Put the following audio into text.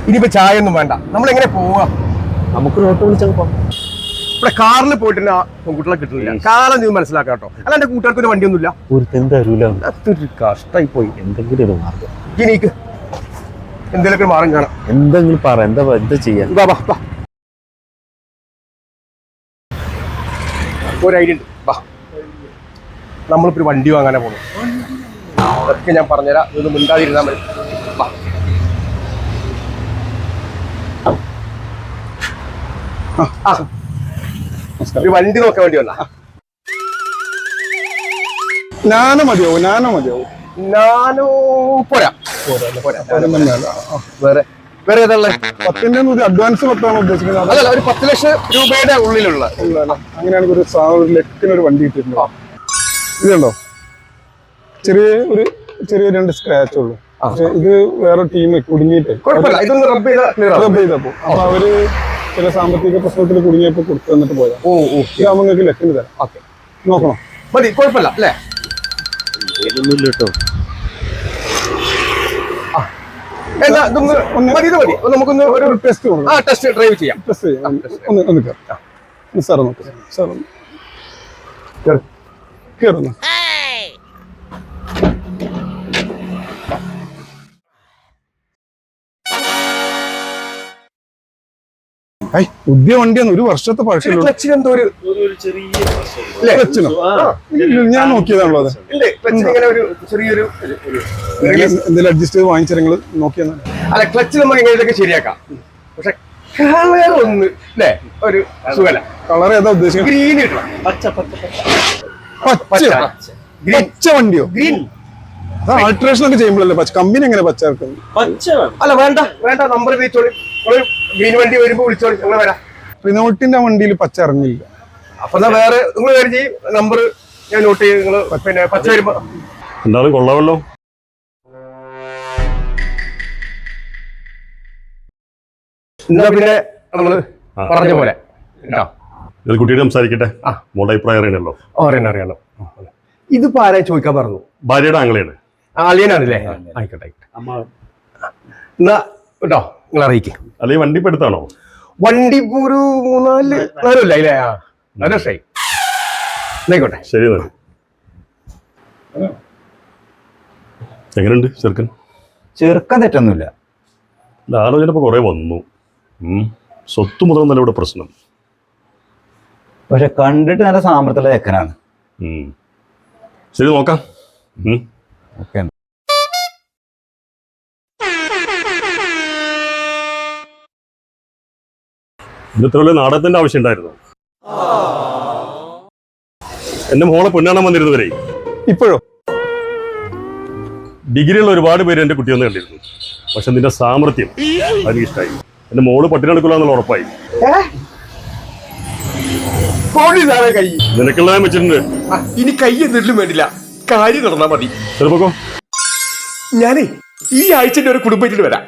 ഇനിയിപ്പോ ചായ ഒന്നും വേണ്ട. നമ്മളെങ്ങനെ പോവാ? നമുക്കൊരു ഓട്ടോ വിളിച്ചാൽ പോകാം. ഇവിടെ കാറിൽ പോയിട്ട് ആ പെൺകുട്ടികളെ കിട്ടുന്നില്ല. കാലം നീ മനസ്സിലാക്കാം കേട്ടോ. അല്ല എന്റെ കൂട്ടുകാർക്ക് ഒരു വണ്ടിയൊന്നുമില്ല. ഒരു തരൂല. അതൊരു കഷ്ടായി പോയി. എന്തെങ്കിലും ഒരു മാർഗം എനിക്ക് എന്തെങ്കിലുമൊക്കെ മാറും കാണാം. എന്തെങ്കിലും പറ. എന്താ ചെയ്യാൻ? ഒരു ഐഡിയ ഉണ്ട്. വാ, നമ്മളിപ്പോ ഒരു വണ്ടി വാങ്ങാനാ പോകുന്നു. അതൊക്കെ ഞാൻ പറഞ്ഞുതരാം. ഇതൊന്നും മിണ്ടാതിരുന്നാൽ മതി. വാ. ഒരു വണ്ടി നോക്കാൻ വേണ്ടി വന്ന. നാനോ മതിയാവും. നാനോ പോരാ. വേറെ വേറെ ഏതാ? 10 അഡ്വാൻസ് 10 ഉദ്ദേശിക്കുന്നത്. അതല്ല, ഒരു 10 ലക്ഷം രൂപയുടെ ഉള്ളിലുള്ള. അങ്ങനെയാണെങ്കിൽ ഒരു ലക്കിനൊരു വണ്ടി കിട്ടിയിട്ടുണ്ട്. ഇതുണ്ടോ? ചെറിയ 2 സ്ക്രാച്ച് ഉള്ളു. പക്ഷെ ഇത് വേറെ ടീം കുടുങ്ങിയിട്ട് റബ്ബ് ചെയ്തപ്പോ അപ്പൊ അവര് ചില സാമ്പത്തിക പ്രശ്നത്തിൽ കുടുങ്ങിയപ്പോ കൊടുത്തു തന്നിട്ട് പോയാ. ഇതാകുമ്പോ നിങ്ങൾക്ക് ലക്കിന് തരാം. ഓക്കെ, നോക്കണം. മതി, കുഴപ്പമില്ല അല്ലേ? കേട്ടോ. നമുക്കൊന്ന് ഒരു ടെസ്റ്റ് ഡ്രൈവ് ചെയ്യാം. സാർ നോക്ക്. സാർ കേറുന്നു. പുതിയ വണ്ടിയാണ്. 1 വർഷത്തെ പഴക്കമുള്ള. ഞാൻ നോക്കിയതാണല്ലോ. അത് എന്തെങ്കിലും അഡ്ജസ്റ്റ് ചെയ്ത് വാങ്ങിച്ചാൽ നിങ്ങൾ നോക്കിയതാണ്. അല്ല, ക്ലച്ച് നമുക്ക് എങ്ങനെയൊക്കെ ശരിയാക്കാം. പക്ഷെ കളർ ഒന്ന് അല്ലേ ഒരു സുഖല. കളർ ഏതാ ഉദ്ദേശിക്കുന്നത്? ഗ്രീൻ കിട്ടണം. പച്ച വണ്ടിയോ? ഗ്രീൻ ആൾട്രേഷൻ ഒക്കെ ചെയ്യുമ്പോഴല്ലേ പച്ച. കമ്പനി എങ്ങനെ പച്ച ഇറക്കുന്നത്? അല്ല, വേണ്ട നമ്പർ വിളിച്ചോളി. ഗ്രീൻ വണ്ടി വരുമ്പോ വിളിച്ചോളി. നിങ്ങൾ വരാം. റിനോട്ടിന്റെ വണ്ടിയിൽ പച്ച ഇറങ്ങില്ല. അപ്പൊ എന്നാ വേറെ നിങ്ങൾ കാര്യം ചെയ്യും. നമ്പർ ഞാൻ നോട്ട് ചെയ്ത് നിങ്ങൾ പിന്നെ പച്ച വരുമ്പോ എന്തായാലും കൊള്ളാമല്ലോ. എന്നാ പിന്നെ നമ്മള് പറഞ്ഞ പോലെ കുട്ടിയോട് സംസാരിക്കട്ടെ. മോളുടെ അഭിപ്രായം അറിയണല്ലോ. അറിയണം. ഇതിപ്പോ ആരാ ചോദിക്കാൻ പറഞ്ഞു? ഭാര്യയുടെ ആംഗ്ലയാണ്. ആലിയനാണല്ലേ? ആയിക്കോട്ടെ. എന്നാ കേട്ടോ, നിങ്ങൾ അറിയിക്കും. അല്ലെങ്കിൽ വണ്ടി ഇപ്പൊ എടുത്താണോ? വണ്ടി ഇപ്പൊ ഒരു 3-4 കൊല്ലം അല്ലേ? 4 വർഷമായി. ആയിക്കോട്ടെ, ശരി. എങ്ങനെയുണ്ട് ചെറുക്കൻ? തെറ്റൊന്നുമില്ല. ആലോചന ഇപ്പൊ കുറെ വന്നു. സ്വത്ത് മുതലൊന്നല്ല ഇവിടെ പ്രശ്നം. പക്ഷെ കണ്ടിട്ട് നല്ല സാമർത്ഥ്യമുള്ള ചെക്കനാണ്. ശരി, നോക്കാം. ഓക്കെ. ഇന്നത്തെ വലിയ നാടകത്തിന്റെ ആവശ്യം ഉണ്ടായിരുന്നു. എന്റെ മോളെ പൊന്നാണാൻ വന്നിരുന്നവരെ ഇപ്പോഴോ? ഡിഗ്രിയുള്ള ഒരുപാട് പേര് എന്റെ കുട്ടിയൊന്നും കണ്ടിരുന്നു. പക്ഷെ നിന്റെ സാമർത്ഥ്യം അതിന് ഇഷ്ടമായി. എന്റെ മോള് പട്ടിണി എന്നുള്ള ഉറപ്പായി. നിനക്കുള്ള വെച്ചിട്ടുണ്ട്. ഇനി കൈ എന്നിട്ടും വേണ്ടില്ല, കാര്യം നടന്നാ മതി. ചെറുപ്പക്കോ, ഞാനേ ഈ ആഴ്ച ഒരു കുടുംബത്തിൽ വരാം.